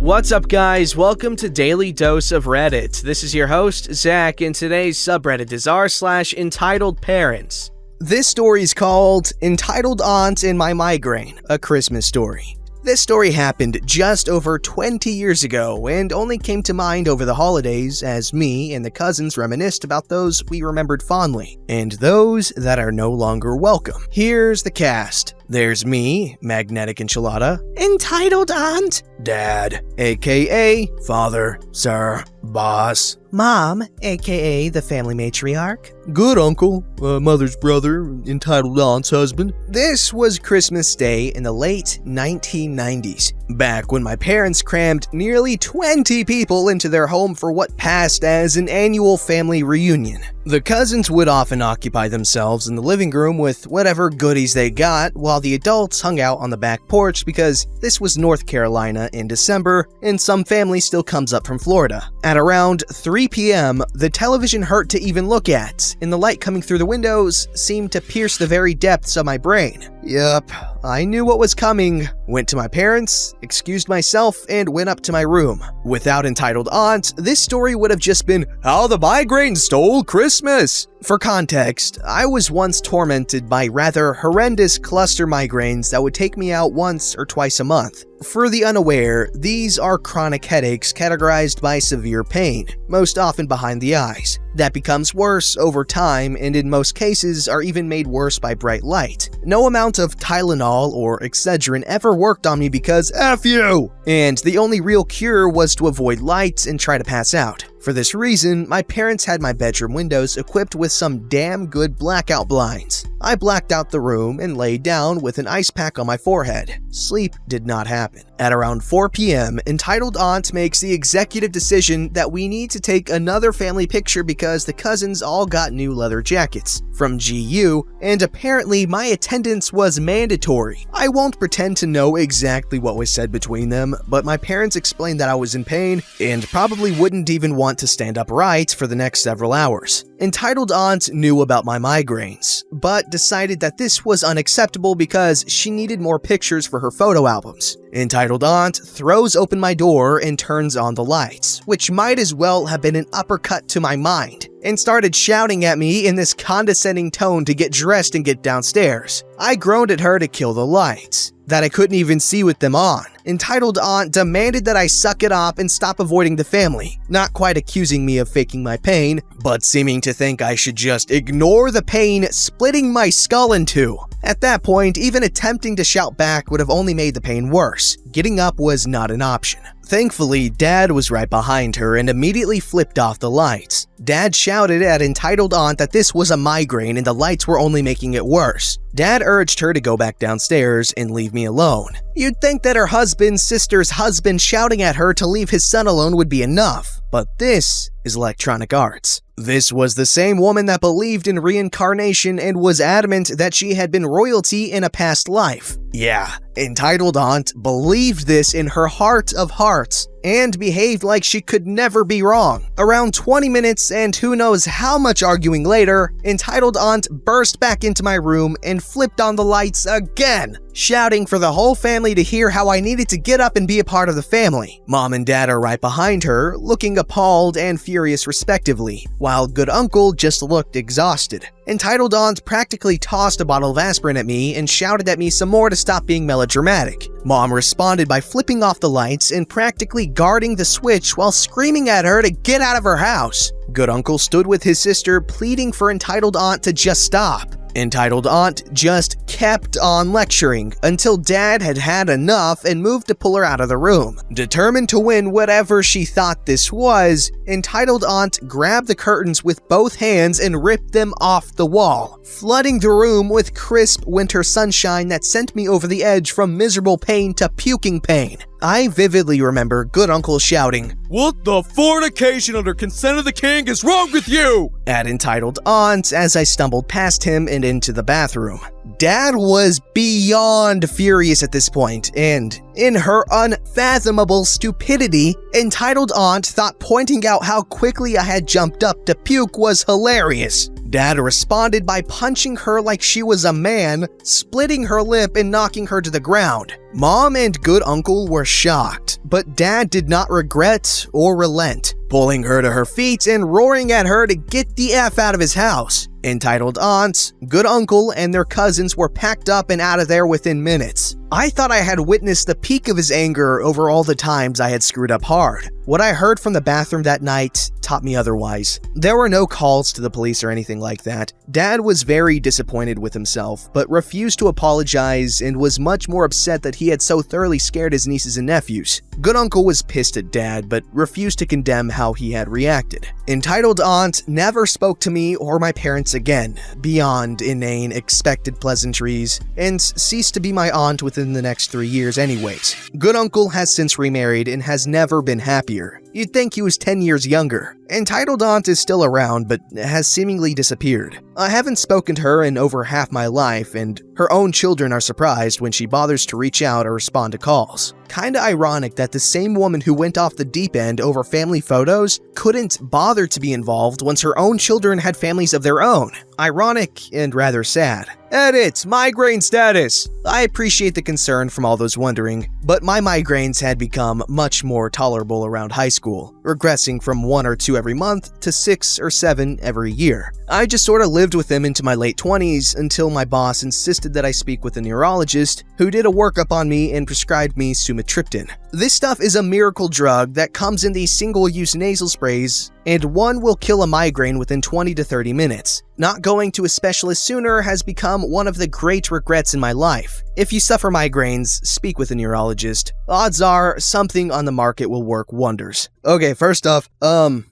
What's up, guys? Welcome to Daily Dose of Reddit. This is your host, Zach, and today's subreddit is r/EntitledParents. This story is called Entitled Aunt and My Migraine, a Christmas Story. This story happened just over 20 years ago and only came to mind over the holidays as me and the cousins reminisced about those we remembered fondly, and those that are no longer welcome. Here's the cast. There's me, Magnetic Enchilada, Entitled Aunt, Dad, aka Father, Sir, Boss, Mom, aka the family matriarch, Good Uncle, Mother's brother, Entitled Aunt's husband. This was Christmas Day in the late 1990s, back when my parents crammed nearly 20 people into their home for what passed as an annual family reunion. The cousins would often occupy themselves in the living room with whatever goodies they got, while the adults hung out on the back porch because this was North Carolina in December, and some family still comes up from Florida. At around 3 p.m., the television hurt to even look at, and the light coming through the windows seemed to pierce the very depths of my brain. Yup, I knew what was coming, went to my parents, excused myself, and went up to my room. Without Entitled Aunt, this story would have just been, how the migraine stole Christmas. For context, I was once tormented by rather horrendous cluster migraines that would take me out once or twice a month. For the unaware, these are chronic headaches categorized by severe pain, most often behind the eyes, that becomes worse over time and in most cases are even made worse by bright light. No amount of Tylenol or Excedrin ever worked on me because F you! And the only real cure was to avoid lights and try to pass out. For this reason, my parents had my bedroom windows equipped with some damn good blackout blinds. I blacked out the room and laid down with an ice pack on my forehead. Sleep did not happen. At around 4 p.m., Entitled Aunt makes the executive decision that we need to take another family picture because the cousins all got new leather jackets from GU, and apparently my attendance was mandatory. I won't pretend to know exactly what was said between them, but my parents explained that I was in pain and probably wouldn't even want to stand upright for the next several hours. Entitled Aunt knew about my migraines, but decided that this was unacceptable because she needed more pictures for her photo albums. Entitled Aunt throws open my door and turns on the lights, which might as well have been an uppercut to my mind, and started shouting at me in this condescending tone to get dressed and get downstairs. I groaned at her to kill the lights, that I couldn't even see with them on. Entitled Aunt demanded that I suck it up and stop avoiding the family, not quite accusing me of faking my pain, but seeming to think I should just ignore the pain splitting my skull in two. At that point, even attempting to shout back would have only made the pain worse. Getting up was not an option. Thankfully, Dad was right behind her and immediately flipped off the lights. Dad shouted at Entitled Aunt that this was a migraine and the lights were only making it worse. Dad urged her to go back downstairs and leave me alone. You'd think that her husband's sister's husband shouting at her to leave his son alone would be enough, but this is Electronic Arts. This was the same woman that believed in reincarnation and was adamant that she had been royalty in a past life. Yeah, Entitled Aunt believed this in her heart of hearts and behaved like she could never be wrong. Around 20 minutes and who knows how much arguing later, Entitled Aunt burst back into my room and flipped on the lights again, shouting for the whole family to hear how I needed to get up and be a part of the family. Mom and Dad are right behind her, looking appalled and furious respectively, while Good Uncle just looked exhausted. Entitled Aunt practically tossed a bottle of aspirin at me and shouted at me some more to stop being melodramatic. Mom responded by flipping off the lights and practically guarding the switch while screaming at her to get out of her house. Good Uncle stood with his sister pleading for Entitled Aunt to just stop. Entitled Aunt just kept on lecturing until Dad had had enough and moved to pull her out of the room. Determined to win whatever she thought this was, Entitled Aunt grabbed the curtains with both hands and ripped them off the wall, flooding the room with crisp winter sunshine that sent me over the edge from miserable pain to puking pain. I vividly remember Good Uncle shouting, "What the fornication under consent of the king is wrong with you?" at Entitled Aunt as I stumbled past him and into the bathroom. Dad was beyond furious at this point, and in her unfathomable stupidity, entitled aunt thought pointing out how quickly I had jumped up to puke was hilarious. Dad responded by punching her like she was a man, splitting her lip and knocking her to the ground. Mom and good uncle were shocked, but Dad did not regret or relent, pulling her to her feet and roaring at her to get the F out of his house. Entitled aunts, good uncle, and their cousins were packed up and out of there within minutes. I thought I had witnessed the peak of his anger over all the times I had screwed up hard. What I heard from the bathroom that night taught me otherwise. There were no calls to the police or anything like that. Dad was very disappointed with himself, but refused to apologize and was much more upset that he had so thoroughly scared his nieces and nephews. Good uncle was pissed at Dad, but refused to condemn how he had reacted. Entitled aunt never spoke to me or my parents again, beyond inane expected pleasantries, and ceased to be my aunt within the next 3 years anyways. Good uncle has since remarried and has never been happier. You'd think he was 10 years younger. Entitled aunt is still around, but has seemingly disappeared. I haven't spoken to her in over half my life, and her own children are surprised when she bothers to reach out or respond to calls. Kinda ironic that the same woman who went off the deep end over family photos couldn't bother to be involved once her own children had families of their own. Ironic and rather sad. Edit, migraine status. I appreciate the concern from all those wondering, but my migraines had become much more tolerable around high school, regressing from 1 or 2 every month to 6 or 7 every year. I just sorta lived with them into my late 20s until my boss insisted that I speak with a neurologist who did a workup on me and prescribed me sumatriptan. This stuff is a miracle drug that comes in these single-use nasal sprays, and one will kill a migraine within 20 to 30 minutes. Not going to a specialist sooner has become one of the great regrets in my life. If you suffer migraines, speak with a neurologist. Odds are something on the market will work wonders. Okay, first off,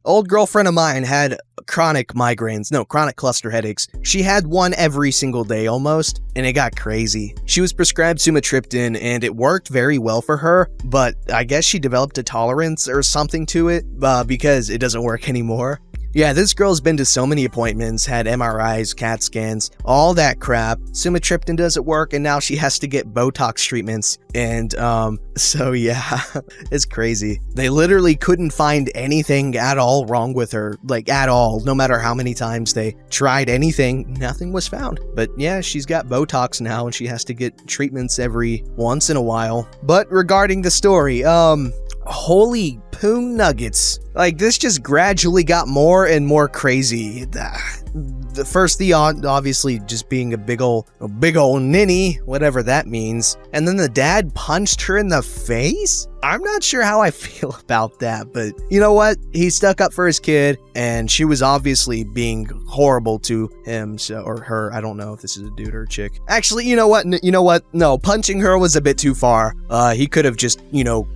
old girlfriend of mine had chronic cluster headaches. She had one every single day almost, and it got crazy. She was prescribed sumatriptan and it worked very well for her, but I guess she developed a tolerance or something to it, because it doesn't work anymore. Yeah, this girl's been to so many appointments, had MRIs, CAT scans, all that crap. Sumatriptan doesn't work, and now she has to get Botox treatments. And, so yeah, it's crazy. They literally couldn't find anything at all wrong with her, like at all. No matter how many times they tried anything, nothing was found. But yeah, she's got Botox now, and she has to get treatments every once in a while. But regarding the story, holy poon nuggets. Like, this just gradually got more and more crazy. The first, the aunt obviously just being a big ol' ninny, whatever that means. And then the dad punched her in the face? I'm not sure how I feel about that, but you know what? He stuck up for his kid, and she was obviously being horrible to him, or her. I don't know if this is a dude or a chick. Actually, you know what? No, punching her was a bit too far. He could have just,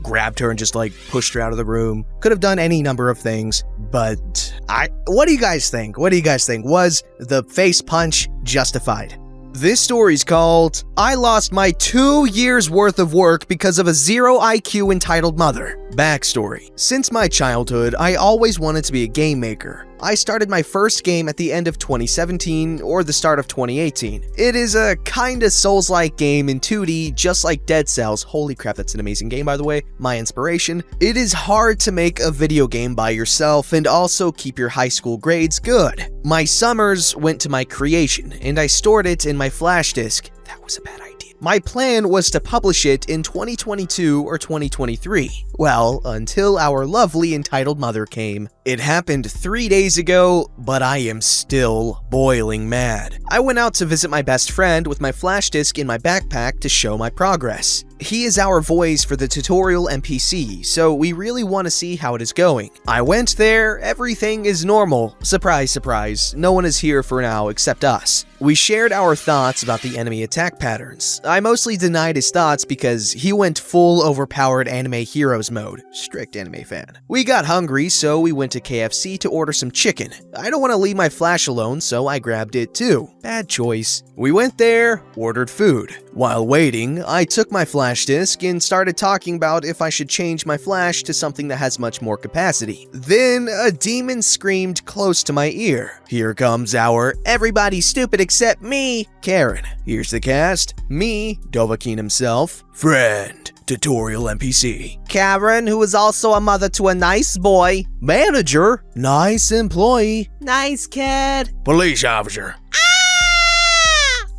grabbed her and just like pushed her out of the room. Could have done any number of things, but what do you guys think? Was the face punch justified? This story's called, I Lost My 2 years worth of work because of a 0 IQ entitled mother. Backstory. Since my childhood, I always wanted to be a game maker. I started my first game at the end of 2017 or the start of 2018. It is a kinda Souls-like game in 2D, just like Dead Cells. Holy crap, that's an amazing game, by the way. My inspiration. It is hard to make a video game by yourself and also keep your high school grades good. My summers went to my creation, and I stored it in my flash disk. That was a bad idea. My plan was to publish it in 2022 or 2023. Well, until our lovely entitled mother came. It happened 3 days ago, but I am still boiling mad. I went out to visit my best friend with my flash disk in my backpack to show my progress. He is our voice for the tutorial NPC, so we really want to see how it is going. I went there, everything is normal. Surprise, surprise, no one is here for now except us. We shared our thoughts about the enemy attack patterns. I mostly denied his thoughts because he went full overpowered anime heroes mode. Strict anime fan. We got hungry, so we went to KFC to order some chicken. I don't want to leave my flash alone, so I grabbed it too. Bad choice. We went there, ordered food. While waiting, I took my flash disk and started talking about if I should change my flash to something that has much more capacity. Then a demon screamed close to my ear. Here comes our everybody stupid except me, Karen. Here's the cast: me, Dovahkiin himself, friend, tutorial NPC, Karen, who is also a mother to a nice boy, manager, nice employee, nice kid, Police officer.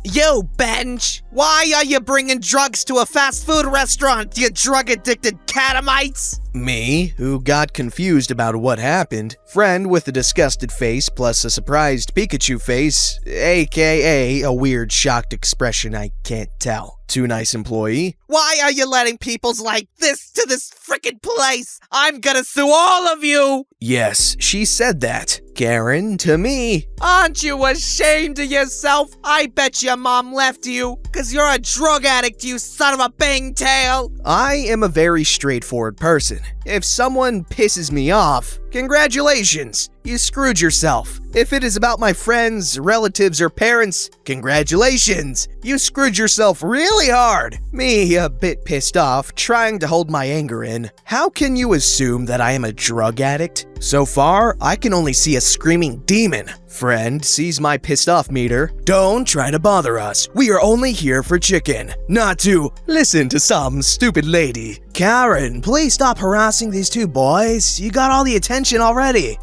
You bench! Why are you bringing drugs to a fast food restaurant, you drug-addicted catamites? Me, who got confused about what happened, friend with a disgusted face plus a surprised Pikachu face, aka a weird shocked expression I can't tell. Too nice employee. Why are you letting peoples like this to this frickin' place? I'm gonna sue all of you! Yes, she said that. Karen, to me. Aren't you ashamed of yourself? I bet your mom left you, cause you're a drug addict, you son of a bangtail! I am a very straightforward person. If someone pisses me off, congratulations, you screwed yourself. If it is about my friends, relatives, or parents, congratulations, you screwed yourself really hard. Me, a bit pissed off, trying to hold my anger in. How can you assume that I am a drug addict? So far, I can only see a screaming demon. Friend sees my pissed off meter. Don't try to bother us. We are only here for chicken, not to listen to some stupid lady. Karen, please stop harassing these two boys. You got all the attention already.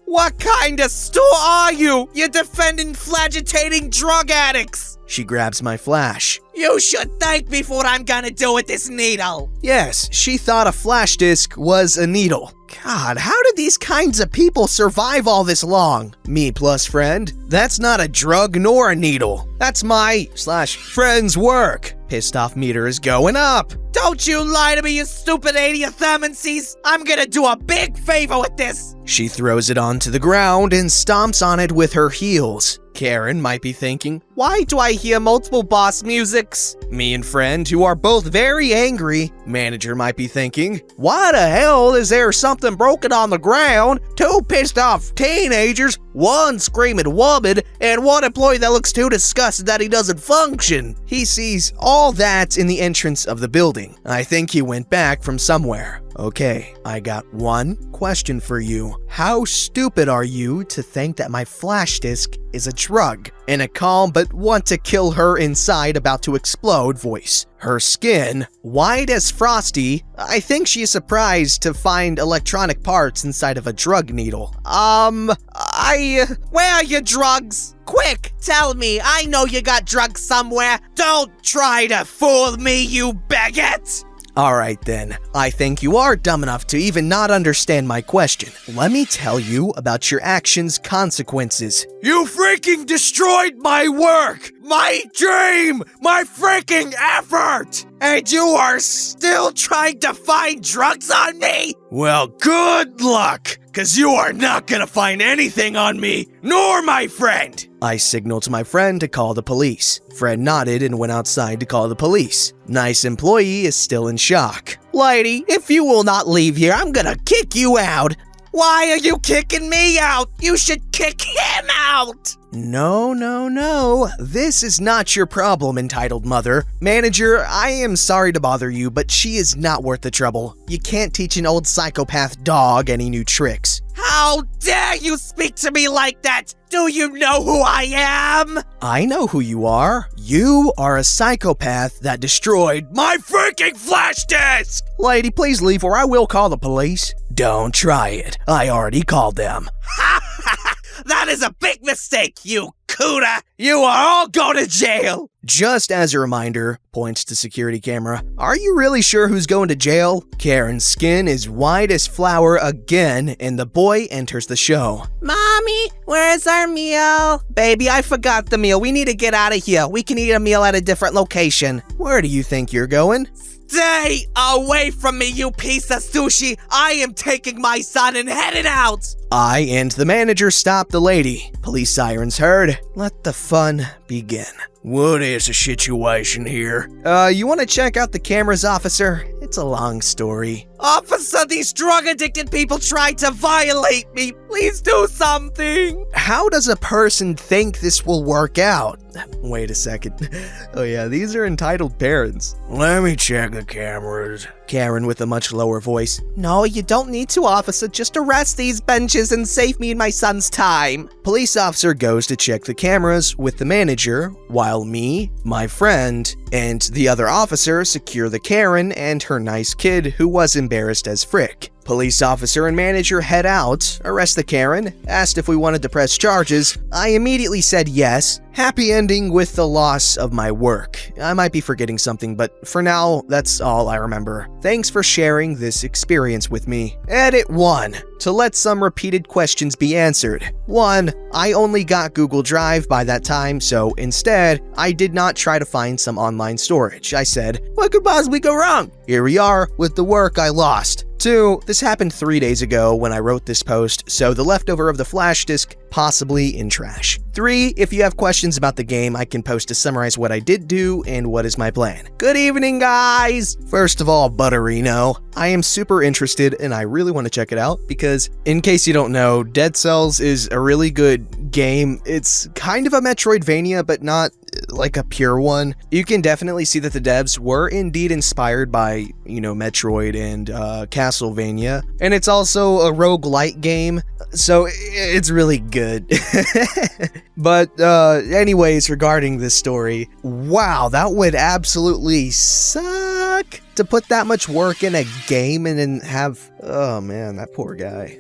What kind of store are you? You're defending flagitating drug addicts. She grabs my flash. You should thank me for what I'm gonna do with this needle. Yes, she thought a flash disk was a needle. God, how did these kinds of people survive all this long? Me plus friend, that's not a drug nor a needle. That's my /friend's work. Pissed off meter is going up. Don't you lie to me, you stupid idiothermancies. I'm gonna do a big favor with this. She throws it onto the ground and stomps on it with her heels. Karen might be thinking, why do I hear multiple boss musics? Me and friend, who are both very angry, manager might be thinking, why the hell is there something broken on the ground? Two pissed off teenagers, one screaming woman, and one employee that looks too disgusted that he doesn't function. He sees all that in the entrance of the building. I think he went back from somewhere. Okay, I got one question for you. How stupid are you to think that my flash disk is a drug? In a calm but want to kill her inside about to explode voice. Her skin, white as frosty. I think she is surprised to find electronic parts inside of a drug needle. Where are your drugs? Quick, tell me, I know you got drugs somewhere. Don't try to fool me, you bigot! Alright then, I think you are dumb enough to even not understand my question. Let me tell you about your actions' consequences. You freaking destroyed my work! My dream! My freaking effort! And you are still trying to find drugs on me? Well, good luck, cause you are not gonna find anything on me, nor my friend! I signaled to my friend to call the police. Friend nodded and went outside to call the police. Nice employee is still in shock. Lady, if you will not leave here, I'm gonna kick you out. Why are you kicking me out? You should kick him out! No. This is not your problem, entitled mother. Manager, I am sorry to bother you, but she is not worth the trouble. You can't teach an old psychopath dog any new tricks. How dare you speak to me like that? Do you know who I am? I know who you are. You are a psychopath that destroyed my freaking flash disk! Lady, please leave or I will call the police. Don't try it. I already called them. That is a big mistake, you cooter! You are all going to jail! Just as a reminder, points to security camera, are you really sure who's going to jail? Karen's skin is white as flour again, and the boy enters the show. Mommy, where's our meal? Baby, I forgot the meal. We need to get out of here. We can eat a meal at a different location. Where do you think you're going? Stay away from me, you piece of sushi! I am taking my son and headed out! I and the manager stopped the lady. Police sirens heard. Let the fun begin. What is the situation here? You want to check out the cameras, officer? It's a long story. Officer, these drug-addicted people tried to violate me. Please do something. How does a person think this will work out? Wait a second. Oh yeah, these are entitled parents. Let me check the cameras. Karen with a much lower voice. No, you don't need to, officer. Just arrest these benches and save me and my son's time. Police officer goes to check the cameras with the manager, while me, my friend, and the other officer secure the Karen and her nice kid who was embarrassed as frick. Police officer and manager head out, arrest the Karen, asked if we wanted to press charges. I immediately said yes. Happy ending with the loss of my work. I might be forgetting something, but for now, that's all I remember. Thanks for sharing this experience with me. Edit 1. To let some repeated questions be answered. 1. I only got Google Drive by that time, so instead, I did not try to find some online storage. I said, what could possibly go wrong? Here we are with the work I lost. 2. This happened 3 days ago when I wrote this post, so the leftover of the flash disk possibly in trash. 3. If you have questions about the game, I can post to summarize what I did do and what is my plan. Good evening, guys! First of all, Butterino, I am super interested and I really want to check it out because, in case you don't know, Dead Cells is a really good game. It's kind of a Metroidvania, but not like a pure one. You can definitely see that the devs were indeed inspired by, Metroid and Castlevania. And it's also a roguelite game, so it's really good. But anyways, regarding this story, wow, that would absolutely suck to put that much work in a game and then have, oh man, that poor guy.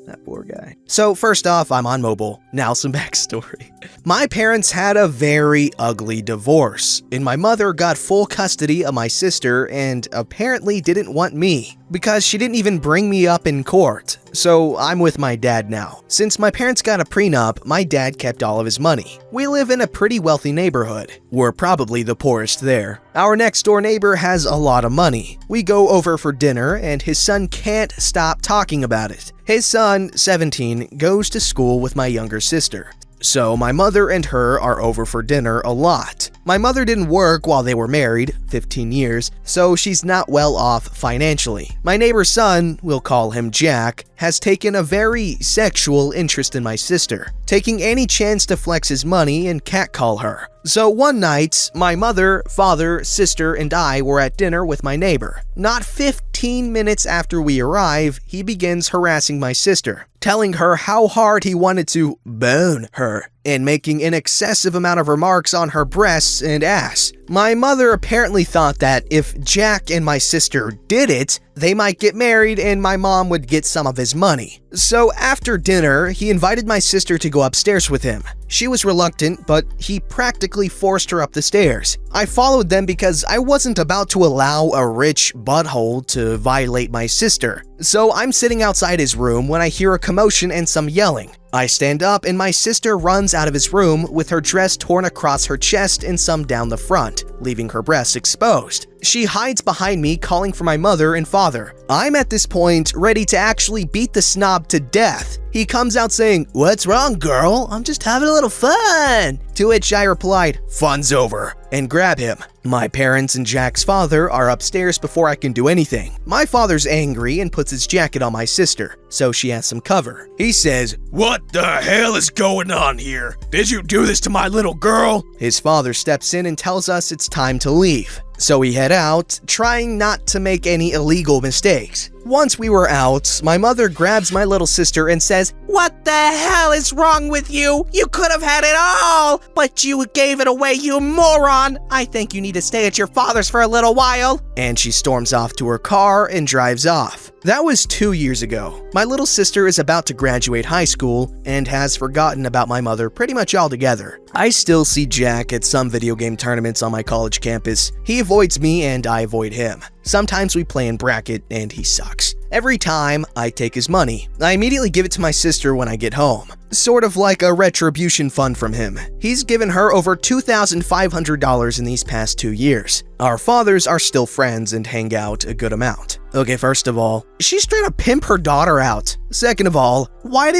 So first off, I'm on mobile. Now some backstory. My parents had a very ugly divorce, and my mother got full custody of my sister and apparently didn't want me because she didn't even bring me up in court. So I'm with my dad now. Since my parents got a prenup, my dad kept all of his money. We live in a pretty wealthy neighborhood. We're probably the poorest there. Our next door neighbor has a lot of money. We go over for dinner and his son can't stop talking about it. His son, 17, goes to school with my younger sister. So my mother and her are over for dinner a lot. My mother didn't work while they were married, 15 years, so she's not well off financially. My neighbor's son, we'll call him Jack, has taken a very sexual interest in my sister, taking any chance to flex his money and catcall her. So one night, my mother, father, sister, and I were at dinner with my neighbor. Not 15 minutes after we arrive, he begins harassing my sister, telling her how hard he wanted to bone her, and making an excessive amount of remarks on her breasts and ass. My mother apparently thought that if Jack and my sister did it, they might get married and my mom would get some of his money. So after dinner, he invited my sister to go upstairs with him. She was reluctant, but he practically forced her up the stairs. I followed them because I wasn't about to allow a rich butthole to violate my sister. So I'm sitting outside his room when I hear a commotion and some yelling. I stand up and my sister runs out of his room with her dress torn across her chest and some down the front, leaving her breasts exposed. She hides behind me, calling for my mother and father. I'm at this point ready to actually beat the snob to death. He comes out saying, "What's wrong, girl? I'm just having a little fun." To which I replied, "Fun's over," and grab him. My parents and Jack's father are upstairs before I can do anything. My father's angry and puts his jacket on my sister, so she has some cover. He says, "What the hell is going on here? Did you do this to my little girl?" His father steps in and tells us it's time to leave. So we head out, trying not to make any illegal mistakes. Once we were out, my mother grabs my little sister and says, "What the hell is wrong with you? You could have had it all, but you gave it away, you moron! I think you need to stay at your father's for a little while." And she storms off to her car and drives off. That was 2 years ago. My little sister is about to graduate high school and has forgotten about my mother pretty much altogether. I still see Jack at some video game tournaments on my college campus. He avoids me and I avoid him. Sometimes we play in bracket and he sucks. Every time, I take his money. I immediately give it to my sister when I get home. Sort of like a retribution fund from him. He's given her over $2,500 in these past 2 years. Our fathers are still friends and hang out a good amount. Okay, first of all, she straight up pimp her daughter out. Second of all, why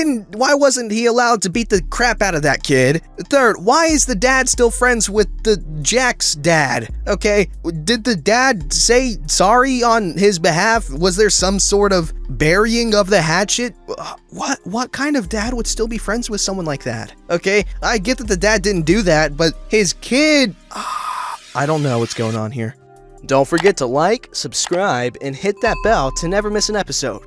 wasn't he allowed to beat the crap out of that kid? Third, why is the dad still friends with the Jack's dad? Okay, did the dad say sorry on his behalf? Was there some sort of burying of the hatchet? What kind of dad would still be friends with someone like that? Okay, I get that the dad didn't do that, but his kid, I don't know what's going on here. Don't forget to like, subscribe, and hit that bell to never miss an episode.